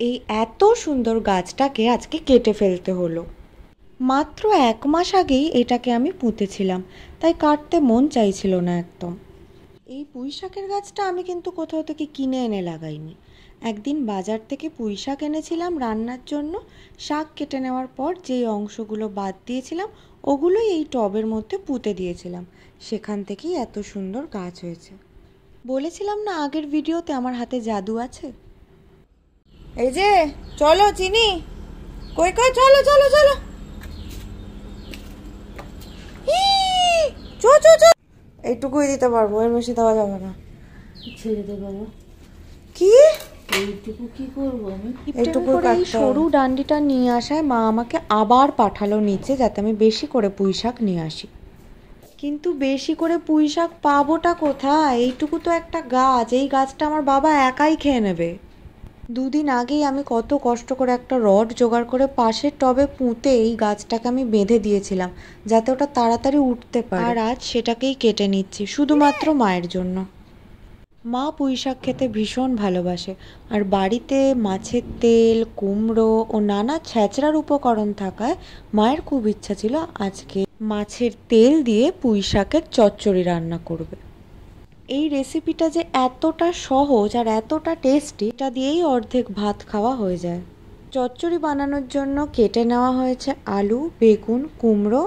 এই এত সুন্দর গাছটাকে আজকে কেটে ফেলতে হলো। মাত্র 1 মাস আগেই এটাকে আমি পুঁতেছিলাম, তাই কাটতে মন চাইছিল না একদম। এই পুঁই শাকের গাছটা আমি কিন্তু কোথাও থেকে কিনে এনে লাগাইনি। একদিন বাজার থেকে পুঁই শাক এনেছিলাম রান্নার জন্য। শাক কেটে নেওয়ার পর যেই অংশগুলো বাদ দিয়েছিলাম ওগুলোই এই টবের মধ্যে পুঁতে দিয়েছিলাম। সেখান থেকেই এত সুন্দর গাছ হয়েছে। বলেছিলাম না আগের ভিডিওতে আমার হাতে জাদু আছে। এই যে চলো চিনি, কই কই চলো চলো চলো, এইটুকুই দিতে পারবো, এর বেশি দেওয়া যাবে না। ছেড়ে দে বাবা। কি এইটুকু কি করবো আমি? এইটুকু এই সরু ডান্ডিটা নিয়ে আসায় মা আমাকে আবার পাঠালো নিচে, যাতে আমি বেশি করে পুঁই শাক নিয়ে আসি। কিন্তু বেশি করে পুঁই শাক পাবোটা কোথায়? এইটুকু তো একটা গাছ, এই গাছটা আমার বাবা একাই খেয়ে নেবে। 2 দিন আগেই আমি কত কষ্ট করে একটা রড জোগাড় করে পাশের টবে পুঁতে এই গাছটাকে আমি বেঁধে দিয়েছিলাম, যাতে ওটা তাড়াতাড়ি উঠতে পারে। আর আজ সেটাকেই কেটে নিচ্ছি শুধুমাত্র মায়ের জন্য। মা পুঁই শাক খেতে ভীষণ ভালোবাসে, আর বাড়িতে মাছের তেল, কুমড়ো ও নানা ছ্যাঁচড়ার উপকরণ থাকায় মায়ের খুব ইচ্ছা ছিল আজকে মাছের তেল দিয়ে পুঁই শাকের চচ্চড়ি রান্না করবে। এই রেসিপিটা যে এতটা সহজ আর এতটা টেস্টি, এটা দিয়েই অর্ধেক ভাত খাওয়া হয়ে যায়। চচ্চড়ি বানানোর জন্য কেটে নেওয়া হয়েছে আলু, বেগুন, কুমড়ো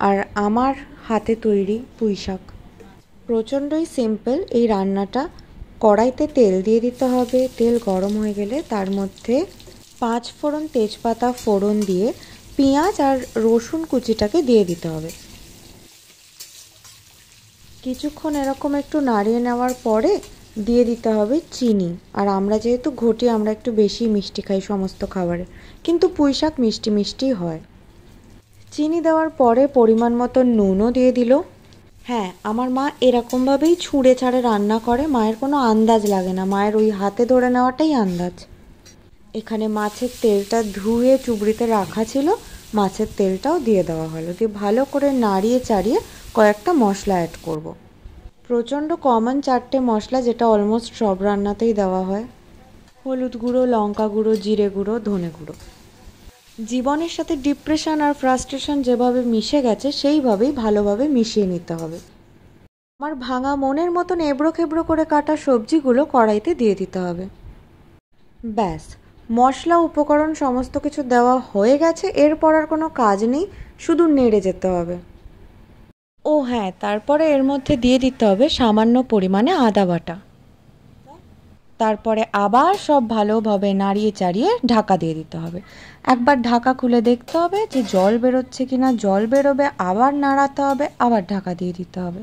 আর আমার হাতে তৈরি পুঁই শাক। প্রচণ্ডই সিম্পল এই রান্নাটা। কড়াইতে তেল দিয়ে দিতে হবে। তেল গরম হয়ে গেলে তার মধ্যে 5 ফোড়ন, তেজপাতা ফোড়ন দিয়ে পেঁয়াজ আর রসুন কুচিটাকে দিয়ে দিতে হবে। কিছুক্ষণ এরকম একটু নাড়িয়ে নেওয়ার পরে দিয়ে দিতে হবে চিনি। আর আমরা যেহেতু ঘটি, আমরা একটু বেশি মিষ্টি খাই সমস্ত খাবারে, কিন্তু পুঁই শাক মিষ্টি মিষ্টি হয়। চিনি দেওয়ার পরে পরিমাণ মতো নুনও দিয়ে দিল। হ্যাঁ, আমার মা এরকমভাবেই ছুঁড়ে ছাড়ে রান্না করে, মায়ের কোনো আন্দাজ লাগে না, মায়ের ওই হাতে ধরে নেওয়াটাই আন্দাজ। এখানে মাছের তেলটা ধুয়ে চুবড়িতে রাখা ছিল, মাছের তেলটাও দিয়ে দেওয়া হলো। দিয়ে ভালো করে নাড়িয়ে চাড়িয়ে কয়েকটা মশলা অ্যাড করব। প্রচণ্ড কমন 4টে মশলা, যেটা অলমোস্ট সব রান্নাতেই দেওয়া হয়। হলুদ গুঁড়ো, লঙ্কা গুঁড়ো, জিরে গুঁড়ো, ধনে গুঁড়ো। জীবনের সাথে ডিপ্রেশন আর ফ্রাস্ট্রেশন যেভাবে মিশে গেছে সেইভাবেই ভালোভাবে মিশিয়ে নিতে হবে। আমার ভাঙা মনের মতন এবড়ো খেবড়ো করে কাটা সবজিগুলো কড়াইতে দিয়ে দিতে হবে। ব্যাস, মশলা উপকরণ সমস্ত কিছু দেওয়া হয়ে গেছে। এরপর আর কোনো কাজ নেই, শুধু নেড়ে যেতে হবে। ও হ্যাঁ, তারপরে এর মধ্যে দিয়ে দিতে হবে সামান্য পরিমাণে আদা বাটা। তারপরে আবার সব ভালোভাবে নাড়িয়ে চাড়িয়ে ঢাকা দিয়ে দিতে হবে। একবার ঢাকা খুলে দেখতে হবে যে জল বেরোচ্ছে কিনা। জল বেরোবে, আবার নাড়াতে হবে, আবার ঢাকা দিয়ে দিতে হবে।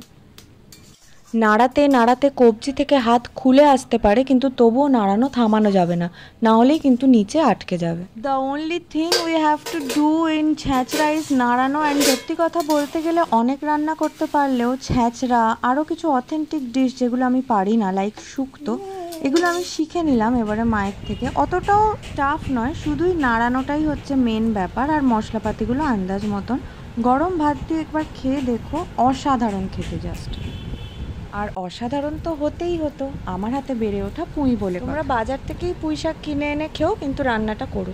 নাড়াতে নাড়াতে কবজি থেকে হাত খুলে আসতে পারে, কিন্তু তবুও নাড়ানো থামানো যাবে না, না হলেই কিন্তু নিচে আটকে যাবে। The only thing we have to do in chhyachra is নাড়ানো। অ্যান্ড সত্যি কথা বলতে গেলে অনেক রান্না করতে পারলেও ছ্যাঁচড়া, আরও কিছু অথেন্টিক ডিশ যেগুলো আমি পারি না, লাইক শুক্তো, এগুলো আমি শিখে নিলাম এবারে মায়ের থেকে। অতটাও টাফ নয়, শুধুই নাড়ানোটাই হচ্ছে মেন ব্যাপার, আর মশলাপাতিগুলো আন্দাজ মতন। গরম ভাত দিয়ে একবার খেয়ে দেখো, অসাধারণ খেতে জাস্ট। আর অসাধারণ তো হতেই হতো আমার হাতে বেড়ে ওঠা পুঁই বলে। তোমরা বাজার থেকেই পুঁই শাক কিনে এনে খেও, কিন্তু রান্নাটা করো।